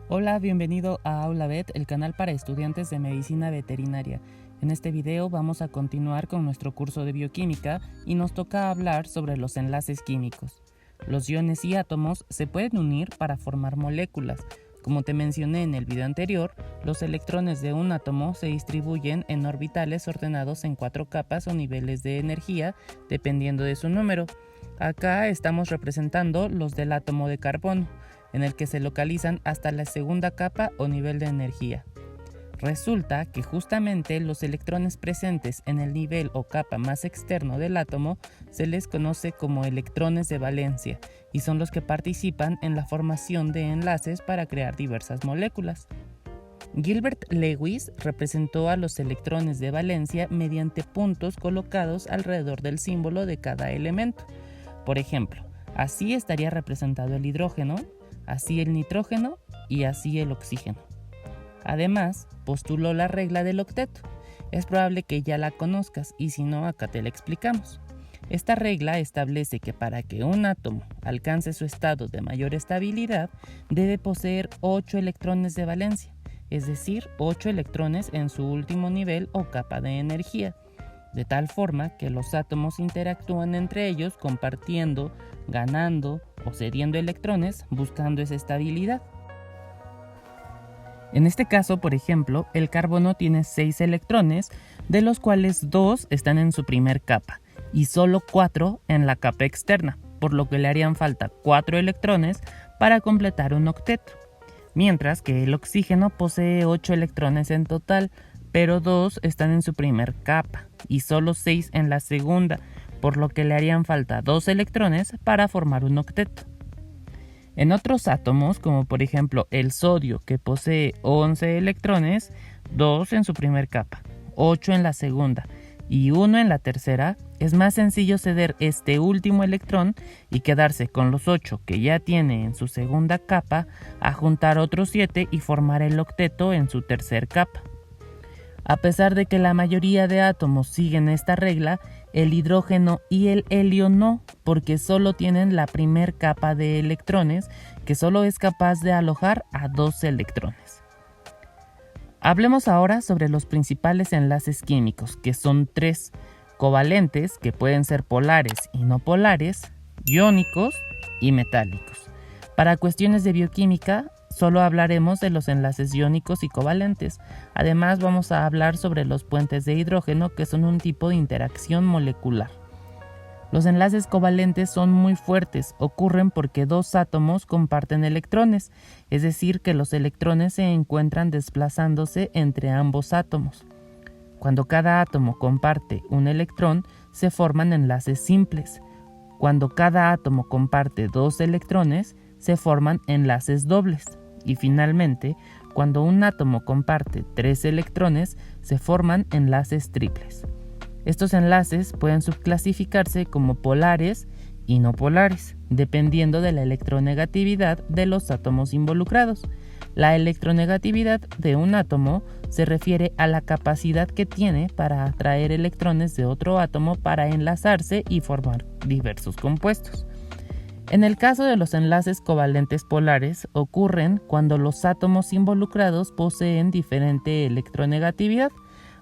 Hola, bienvenido a Aula Vet, el canal para estudiantes de medicina veterinaria. En este video vamos a continuar con nuestro curso de bioquímica y nos toca hablar sobre los enlaces químicos. Los iones y átomos se pueden unir para formar moléculas. Como te mencioné en el video anterior, los electrones de un átomo se distribuyen en orbitales ordenados en 4 capas o niveles de energía, dependiendo de su número. Acá estamos representando los del átomo de carbono, en el que se localizan hasta la segunda capa o nivel de energía. Resulta que justamente los electrones presentes en el nivel o capa más externo del átomo se les conoce como electrones de valencia y son los que participan en la formación de enlaces para crear diversas moléculas. Gilbert Lewis representó a los electrones de valencia mediante puntos colocados alrededor del símbolo de cada elemento. Por ejemplo, así estaría representado el hidrógeno, así el nitrógeno y así el oxígeno. Además, postuló la regla del octeto. Es probable que ya la conozcas y si no, acá te la explicamos. Esta regla establece que para que un átomo alcance su estado de mayor estabilidad, debe poseer 8 electrones de valencia, es decir, 8 electrones en su último nivel o capa de energía, de tal forma que los átomos interactúan entre ellos compartiendo, ganando o cediendo electrones buscando esa estabilidad. En este caso, por ejemplo, el carbono tiene 6 electrones, de los cuales 2 están en su primer capa y solo 4 en la capa externa, por lo que le harían falta 4 electrones para completar un octeto. Mientras que el oxígeno posee 8 electrones en total, pero 2 están en su primer capa y solo 6 en la segunda, por lo que le harían falta 2 electrones para formar un octeto. En otros átomos, como por ejemplo el sodio, que posee 11 electrones, 2 en su primer capa, 8 en la segunda y 1 en la tercera, es más sencillo ceder este último electrón y quedarse con los 8 que ya tiene en su segunda capa, a juntar otros 7 y formar el octeto en su tercer capa. A pesar de que la mayoría de átomos siguen esta regla, el hidrógeno y el helio no, porque solo tienen la primer capa de electrones, que solo es capaz de alojar a 2 electrones. Hablemos ahora sobre los principales enlaces químicos, que son 3: covalentes, que pueden ser polares y no polares, iónicos y metálicos. Para cuestiones de bioquímica, solo hablaremos de los enlaces iónicos y covalentes. Además, vamos a hablar sobre los puentes de hidrógeno, que son un tipo de interacción molecular. Los enlaces covalentes son muy fuertes, ocurren porque 2 átomos comparten electrones, es decir, que los electrones se encuentran desplazándose entre ambos átomos. Cuando cada átomo comparte un electrón, se forman enlaces simples. Cuando cada átomo comparte 2 electrones, se forman enlaces dobles. Y finalmente, cuando un átomo comparte 3 electrones, se forman enlaces triples. Estos enlaces pueden subclasificarse como polares y no polares, dependiendo de la electronegatividad de los átomos involucrados. La electronegatividad de un átomo se refiere a la capacidad que tiene para atraer electrones de otro átomo para enlazarse y formar diversos compuestos. En el caso de los enlaces covalentes polares, ocurren cuando los átomos involucrados poseen diferente electronegatividad,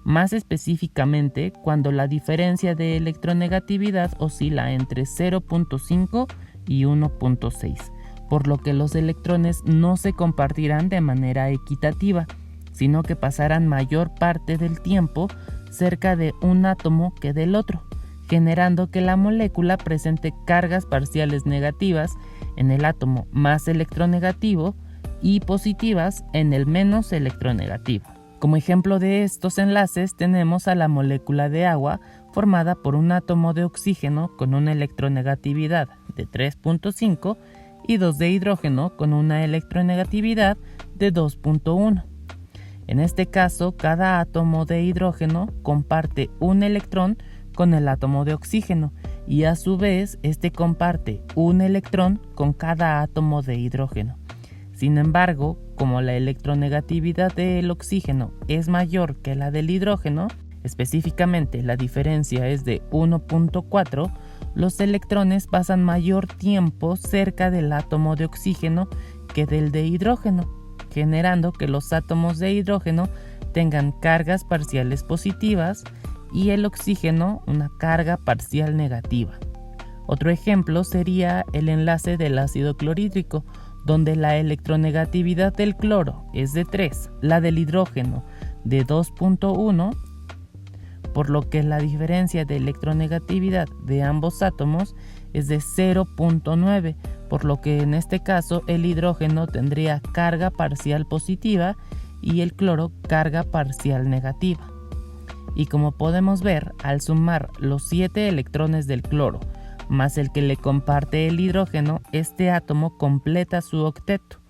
más específicamente cuando la diferencia de electronegatividad oscila entre 0.5 y 1.6, por lo que los electrones no se compartirán de manera equitativa, sino que pasarán mayor parte del tiempo cerca de un átomo que del otro, generando que la molécula presente cargas parciales negativas en el átomo más electronegativo y positivas en el menos electronegativo. Como ejemplo de estos enlaces tenemos a la molécula de agua formada por un átomo de oxígeno con una electronegatividad de 3.5 y 2 de hidrógeno con una electronegatividad de 2.1. En este caso, cada átomo de hidrógeno comparte un electrón con el átomo de oxígeno y a su vez este comparte un electrón con cada átomo de hidrógeno. Sin embargo, como la electronegatividad del oxígeno es mayor que la del hidrógeno, específicamente la diferencia es de 1.4, los electrones pasan mayor tiempo cerca del átomo de oxígeno que del de hidrógeno, generando que los átomos de hidrógeno tengan cargas parciales positivas y el oxígeno una carga parcial negativa. Otro ejemplo sería el enlace del ácido clorhídrico, donde la electronegatividad del cloro es de 3, la del hidrógeno de 2.1, por lo que la diferencia de electronegatividad de ambos átomos es de 0.9, por lo que en este caso el hidrógeno tendría carga parcial positiva y el cloro carga parcial negativa. Y como podemos ver, al sumar los 7 electrones del cloro más el que le comparte el hidrógeno, este átomo completa su octeto.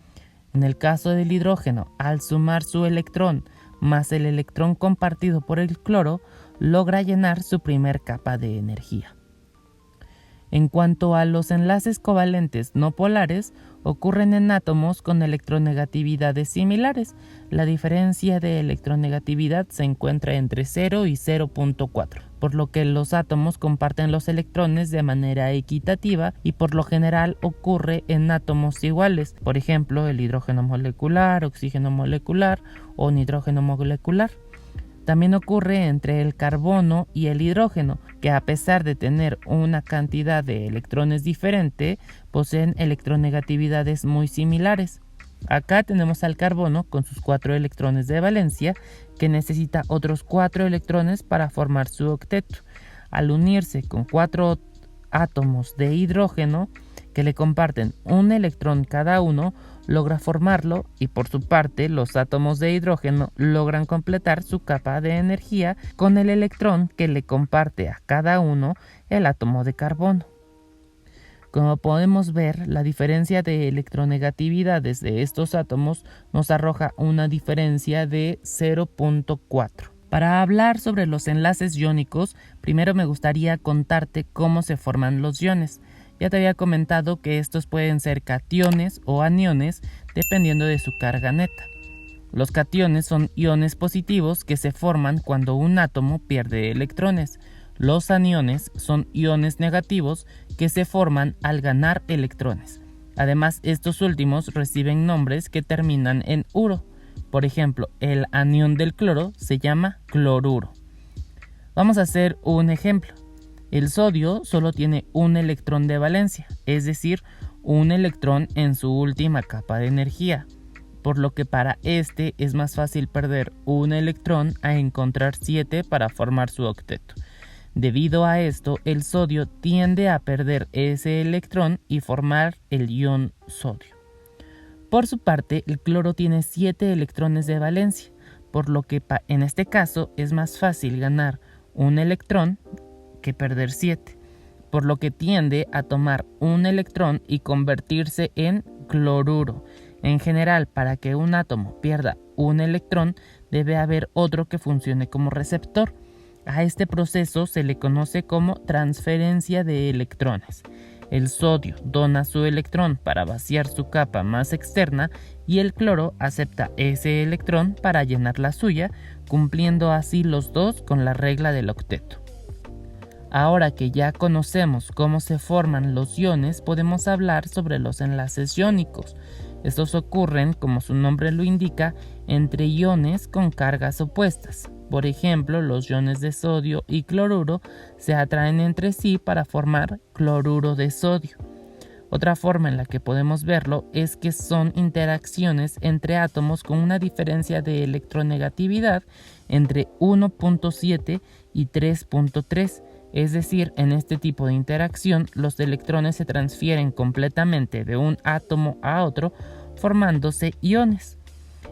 En el caso del hidrógeno, al sumar su electrón más el electrón compartido por el cloro, logra llenar su primer capa de energía. En cuanto a los enlaces covalentes no polares, ocurren en átomos con electronegatividades similares. La diferencia de electronegatividad se encuentra entre 0 y 0.4, por lo que los átomos comparten los electrones de manera equitativa y por lo general ocurre en átomos iguales, por ejemplo el hidrógeno molecular, oxígeno molecular o nitrógeno molecular. También ocurre entre el carbono y el hidrógeno, que a pesar de tener una cantidad de electrones diferente, poseen electronegatividades muy similares. Acá tenemos al carbono con sus 4 electrones de valencia, que necesita otros 4 electrones para formar su octeto. Al unirse con 4 átomos de hidrógeno, que le comparten un electrón cada uno, logra formarlo y por su parte los átomos de hidrógeno logran completar su capa de energía con el electrón que le comparte a cada uno el átomo de carbono. Como podemos ver, la diferencia de electronegatividades de estos átomos nos arroja una diferencia de 0.4. Para hablar sobre los enlaces iónicos, primero me gustaría contarte cómo se forman los iones. Ya te había comentado que estos pueden ser cationes o aniones dependiendo de su carga neta. Los cationes son iones positivos que se forman cuando un átomo pierde electrones. Los aniones son iones negativos que se forman al ganar electrones. Además, estos últimos reciben nombres que terminan en uro. Por ejemplo, el anión del cloro se llama cloruro. Vamos a hacer un ejemplo. El sodio solo tiene un electrón de valencia, es decir, un electrón en su última capa de energía, por lo que para este es más fácil perder un electrón a encontrar 7 para formar su octeto. Debido a esto, el sodio tiende a perder ese electrón y formar el ion sodio. Por su parte, el cloro tiene 7 electrones de valencia, por lo que en este caso es más fácil ganar un electrón que perder 7, por lo que tiende a tomar un electrón y convertirse en cloruro. En general, para que un átomo pierda un electrón, debe haber otro que funcione como receptor. A este proceso se le conoce como transferencia de electrones. El sodio dona su electrón para vaciar su capa más externa y el cloro acepta ese electrón para llenar la suya, cumpliendo así los dos con la regla del octeto. Ahora que ya conocemos cómo se forman los iones, podemos hablar sobre los enlaces iónicos. Estos ocurren, como su nombre lo indica, entre iones con cargas opuestas. Por ejemplo, los iones de sodio y cloruro se atraen entre sí para formar cloruro de sodio. Otra forma en la que podemos verlo es que son interacciones entre átomos con una diferencia de electronegatividad entre 1.7 y 3.3. Es decir, en este tipo de interacción, los electrones se transfieren completamente de un átomo a otro, formándose iones.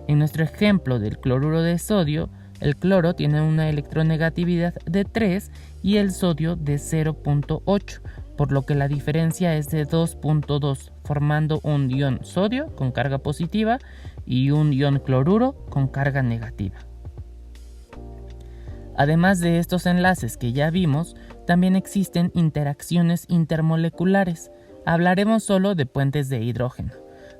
En nuestro ejemplo del cloruro de sodio, el cloro tiene una electronegatividad de 3 y el sodio de 0.8, por lo que la diferencia es de 2.2, formando un ion sodio con carga positiva y un ion cloruro con carga negativa. Además de estos enlaces que ya vimos, también existen interacciones intermoleculares. Hablaremos solo de puentes de hidrógeno.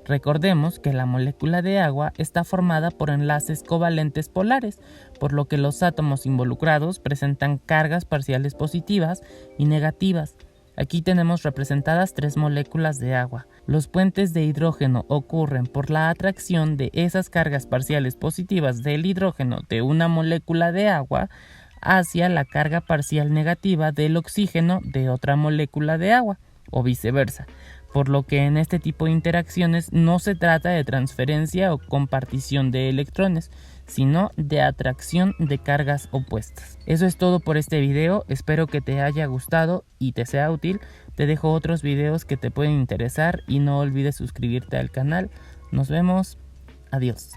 Recordemos que la molécula de agua está formada por enlaces covalentes polares, por lo que los átomos involucrados presentan cargas parciales positivas y negativas. Aquí tenemos representadas 3 moléculas de agua. Los puentes de hidrógeno ocurren por la atracción de esas cargas parciales positivas del hidrógeno de una molécula de agua hacia la carga parcial negativa del oxígeno de otra molécula de agua, o viceversa, por lo que en este tipo de interacciones no se trata de transferencia o compartición de electrones, sino de atracción de cargas opuestas. Eso es todo por este video, espero que te haya gustado y te sea útil. Te dejo otros videos que te pueden interesar y no olvides suscribirte al canal. Nos vemos, adiós.